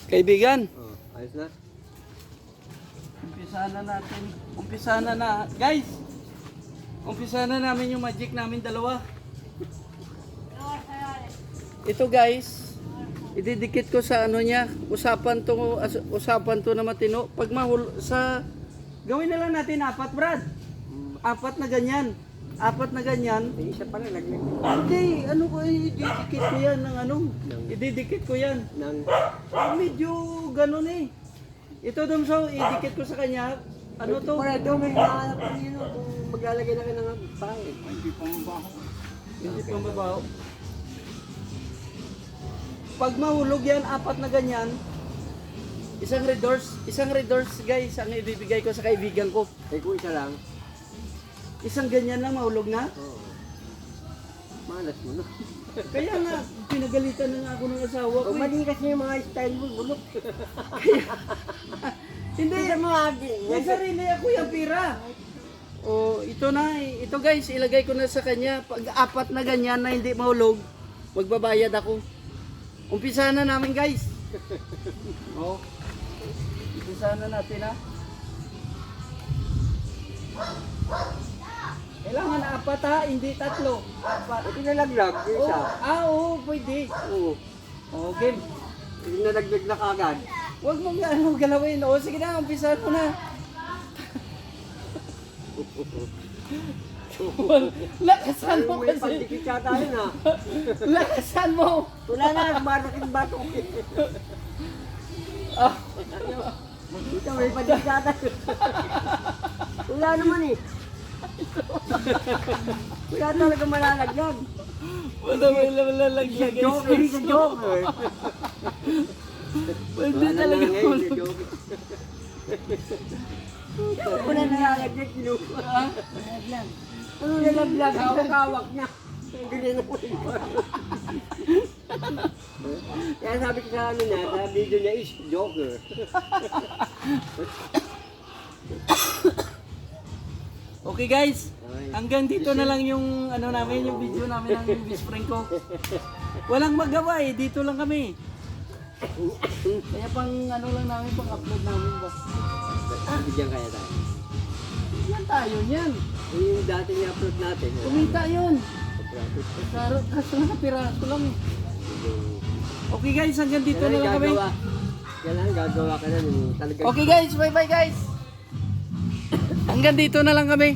Kaibigan, Ayos na? Umpisahan na. Guys, umpisahan na namin yung magic namin dalawa. Ito guys, ididikit ko sa ano niya, usapan to na matino. Pag gawin na lang natin 4, Brad. 4 na ganyan. 4 na ganyan. Isa pa lang laglag. Hindi, ididikit ko yan ng ano. Ididikit ko yan. Medyo ganun eh. Ito Domso, idikit ko sa kanya. Ano to? Para ito may nahanap ko yun kung maglalagay na kayo ng bahay. Hindi pa mabaho. Pag mahulog yan, 4 na ganyan. Isang red doors guys, ang ibibigay ko sa kaibigan ko. Eh kung isa lang. Isang ganyan lang mahulog na. Oo. Malas mo na. Kaya nga, pinagalitan na nga ako ng asawa ko. Kung mali kasi yung mga style mo, bulok. Hindi, Hindi mo agi. may sarili ako yung pira. Oh, ito na, ito guys, ilagay ko na sa kanya. Pag 4 na ganyan na hindi mahulog, magbabayad ako. Umpisahan na namin guys. Oh. Umpisahan na natin ha. Kailangan 4 ha, hindi 3. 4. Ito nalaglag, yung isa. Oo, pwede. Oo. Oh, game. Ito nalaglag na kagad. Huwag mong galawin. O, sige na, umpisahan mo na. Lakasan mo May kasi. pandikit siya tayo na. Lakasan mo. Wala na, marating bato. Ah, Ito may pandikit siya tayo. Wala naman eh. Wala talaga malalaglag. wala lalagyan guys. Joke, he's a joker. Pwede talaga He's a joker. Wala nalalaglag, kinuha. Ano nalaglag? Hawak-hawak niya. Ganyan naman yung Kaya sabi ko sa ano niya, sa video niya is joker. Okay guys, hanggang dito na lang yung ano namin, yung video namin ng best friend ko. Walang magawa eh, dito lang kami. Kaya pang ano lang namin, pang upload namin ba? Bigyan kaya tayo. Yan tayo, yan. Yung dati ni-upload natin. Kumita yun. Profit. Kaso na piraso lang eh. Okay guys, hanggang dito na lang kami. Kailangan gagawa ka na ng talagang... Okay guys, bye bye guys. Hanggang dito na lang kami.